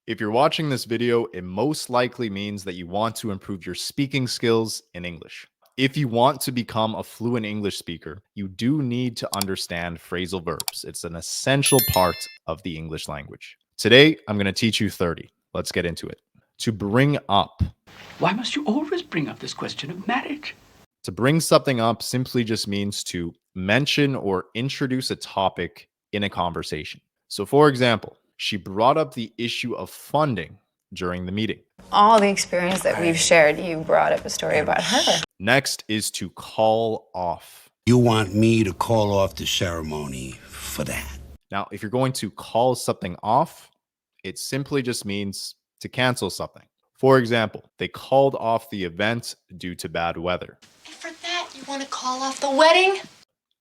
If you're watching this video, it most likely means that you want to improve your speaking skills in English. If you want to become a fluent English speaker, you do need to understand phrasal verbs. It's an essential part of the English language. Today, I'm going to teach you 30. Let's get into it. To bring up. Why must you always bring up this question of marriage? To bring something up simply just means to mention or introduce a topic in a conversation. So for example, she brought up the issue of funding during the meeting. All the experience that we've shared, you brought up a story about her. Next is to call off. You want me to call off the ceremony for that? Now, if you're going to call something off, it simply just means to cancel something. For example, they called off the event due to bad weather. And for that, you want to call off the wedding?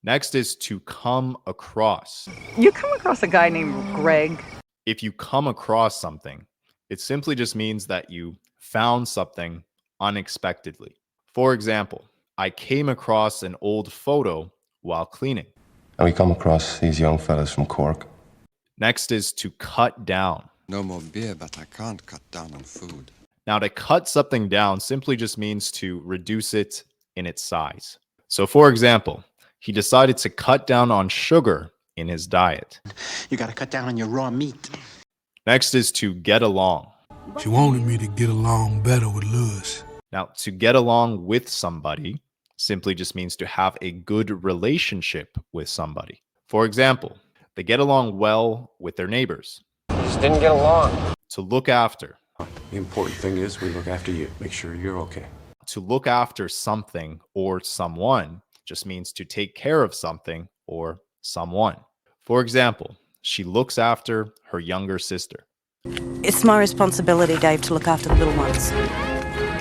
Next is to come across. You come across a guy named Greg. If you come across something, it simply just means that you found something unexpectedly. For example, I came across an old photo while cleaning. And we come across these young fellas from Cork. Next is to cut down. No more beer, but I can't cut down on food. Now, to cut something down simply just means to reduce it in its size. So, for example, he decided to cut down on sugar in his diet. You got to cut down on your raw meat. Next is to get along. She wanted me to get along better with Lewis. Now, to get along with somebody simply just means to have a good relationship with somebody. For example, they get along well with their neighbors. Just didn't get along. To look after. The important thing is we look after you. Make sure you're okay. To look after something or someone just means to take care of something or someone. For example, she looks after her younger sister. It's my responsibility, Dave, to look after the little ones.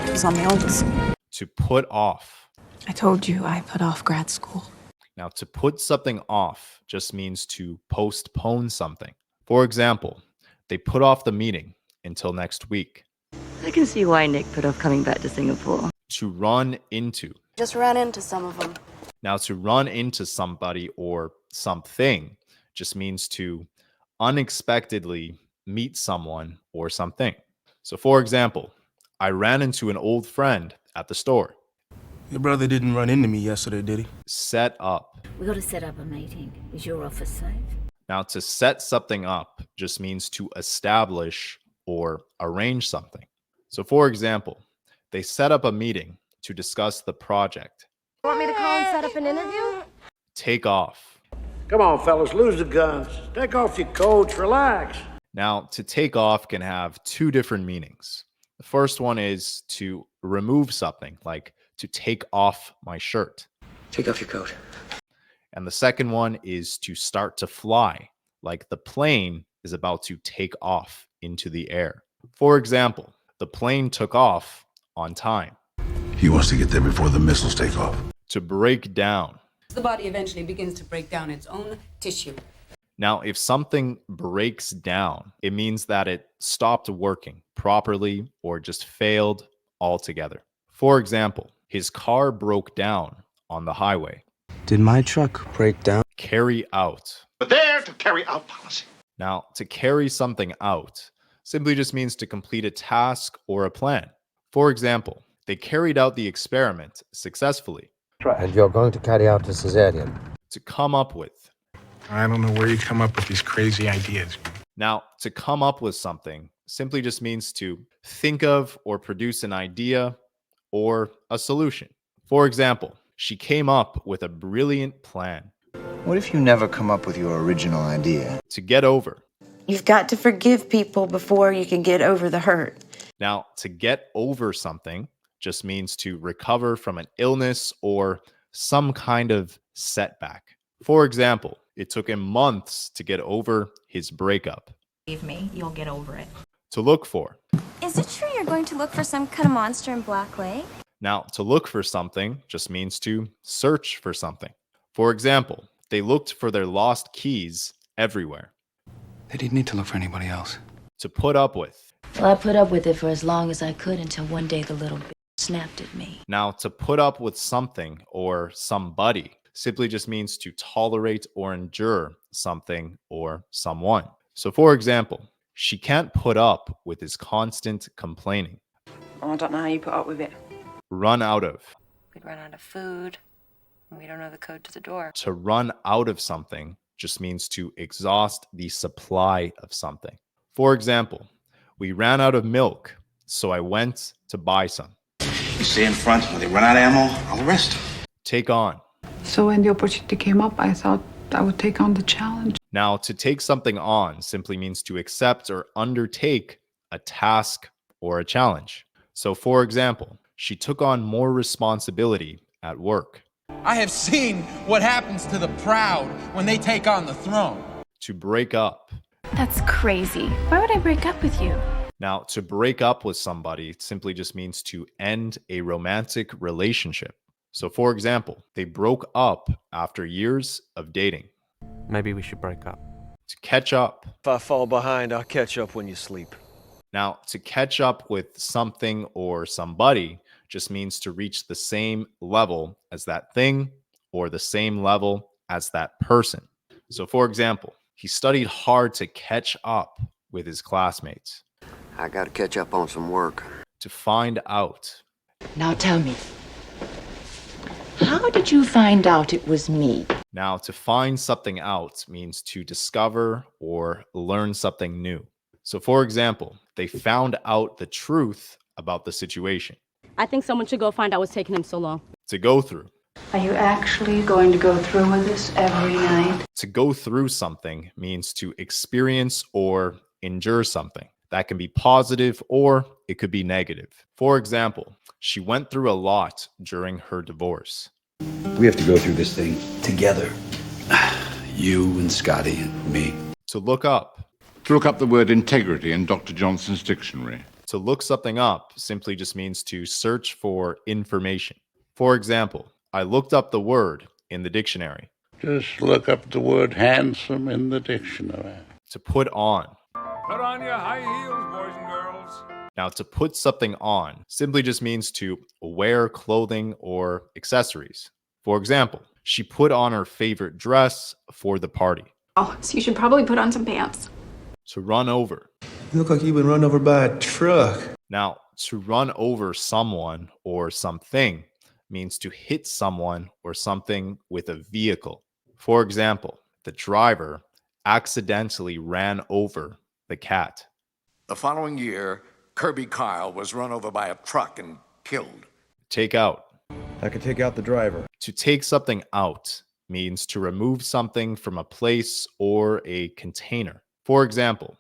Because I'm the oldest. To put off. I told you I put off grad school. Now, to put something off just means to postpone something. For example, they put off the meeting until next week. I can see why Nick put off coming back to Singapore. To run into. Just ran into some of them. Now, to run into somebody or something just means to unexpectedly meet someone or something. So, for example, I ran into an old friend at the store. Your brother didn't run into me yesterday, did he? Set up. We got to set up a meeting. Is your office safe? Now, to set something up just means to establish or arrange something. So, for example, they set up a meeting to discuss the project. Want me to call and set up an interview? Take off. Come on, fellas, lose the guns. Take off your coats, relax. Now, to take off can have two different meanings. The first one is to remove something, like to take off my shirt. Take off your coat. And the second one is to start to fly, like the plane is about to take off into the air. For example, the plane took off on time. He wants to get there before the missiles take off. To break down. The body eventually begins to break down its own tissue. Now, if something breaks down, it means that it stopped working properly or just failed altogether. For example, his car broke down on the highway. Did my truck break down? Carry out. But there to carry out policy. Now, to carry something out simply just means to complete a task or a plan. For example, they carried out the experiment successfully. And you're going to carry out a cesarean. To come up with. I don't know where you come up with these crazy ideas. Now, to come up with something simply just means to think of or produce an idea or a solution. For example, she came up with a brilliant plan. What if you never come up with your original idea? To get over. You've got to forgive people before you can get over the hurt. Now, to get over something just means to recover from an illness or some kind of setback. For example, it took him months to get over his breakup. Believe me, you'll get over it. To look for. Is it true you're going to look for some kind of monster in Black Lake? Now, to look for something just means to search for something. For example, they looked for their lost keys everywhere. They didn't need to look for anybody else. To put up with. Well, I put up with it for as long as I could until one day the little bitch snapped at me. Now, to put up with something or somebody simply just means to tolerate or endure something or someone. So, for example, She can't put up with his constant complaining. Oh, I don't know how you put up with it. Run out of. We'd run out of food. And we don't know the code to the door. To run out of something just means to exhaust the supply of something. For example, we ran out of milk, so I went to buy some. You stay in front. When they run out of ammo, I'll arrest. Take on. So when the opportunity came up, I thought I would take on the challenge. Now, to take something on simply means to accept or undertake a task or a challenge. So, for example, she took on more responsibility at work. I have seen what happens to the proud when they take on the throne. To break up. That's crazy. Why would I break up with you? Now, to break up with somebody simply just means to end a romantic relationship. So, for example, they broke up after years of dating. Maybe we should break up. To catch up. If I fall behind, I'll catch up when you sleep. Now, to catch up with something or somebody just means to reach the same level as that thing or the same level as that person. So, for example, he studied hard to catch up with his classmates. I gotta catch up on some work. To find out. Now tell me, how did you find out it was me? Now, to find something out means to discover or learn something new. So, for example, they found out the truth about the situation. I think someone should go find out what's taking him so long. To go through. Are you actually going to go through with this every night? To go through something means to experience or endure something. That can be positive or it could be negative. For example, she went through a lot during her divorce. We have to go through this thing together. You and Scotty and me. To look up. To look up the word integrity in Dr. Johnson's dictionary. To look something up simply just means to search for information. For example, I looked up the word in the dictionary. Just look up the word handsome in the dictionary. To put on. Put on your high heels, boys and girls. Now, to put something on simply just means to wear clothing or accessories. For example, she put on her favorite dress for the party. Oh, so you should probably put on some pants. To run over. You look like you've been run over by a truck. Now, to run over someone or something means to hit someone or something with a vehicle. For example, the driver accidentally ran over the cat. The following year, Kirby Kyle was run over by a truck and killed. Take out. I could take out the driver. To take something out means to remove something from a place or a container. For example,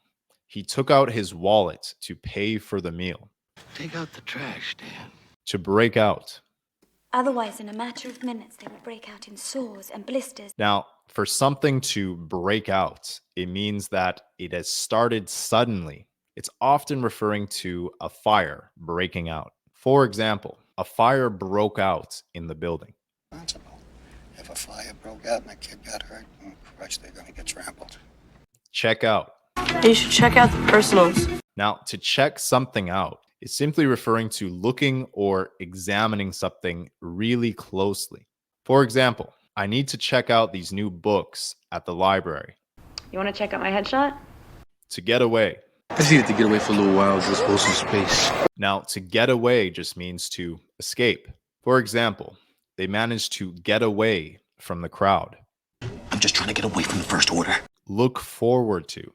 he took out his wallet to pay for the meal. Take out the trash, Dan. To break out. Otherwise, in a matter of minutes, they would break out in sores and blisters. Now, for something to break out, it means that it has started suddenly. It's often referring to a fire breaking out. For example, a fire broke out in the building. If a fire broke out and a kid got hurt, Christ, they're gonna get trampled. Check out. You should check out the personals. Now, to check something out is simply referring to looking or examining something really closely. For example, I need to check out these new books at the library. You want to check out my headshot? To get away. I just needed to get away for a little while, just for some space. Now, to get away just means to escape. For example, they managed to get away from the crowd. I'm just trying to get away from the First Order. Look forward to.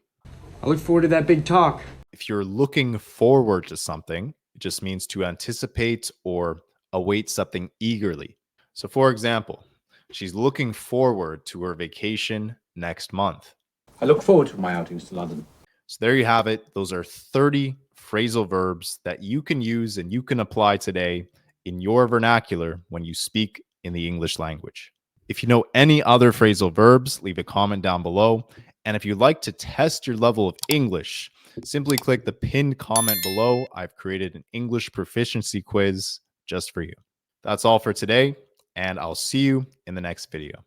I look forward to that big talk. If you're looking forward to something, it just means to anticipate or await something eagerly. So, for example, she's looking forward to her vacation next month. I look forward to my outings to London. So there you have it. Those are 30 phrasal verbs that you can use and you can apply today in your vernacular when you speak in the English language. If you know any other phrasal verbs, leave a comment down below. And if you'd like to test your level of English, simply click the pinned comment below. I've created an English proficiency quiz just for you. That's all for today, and I'll see you in the next video.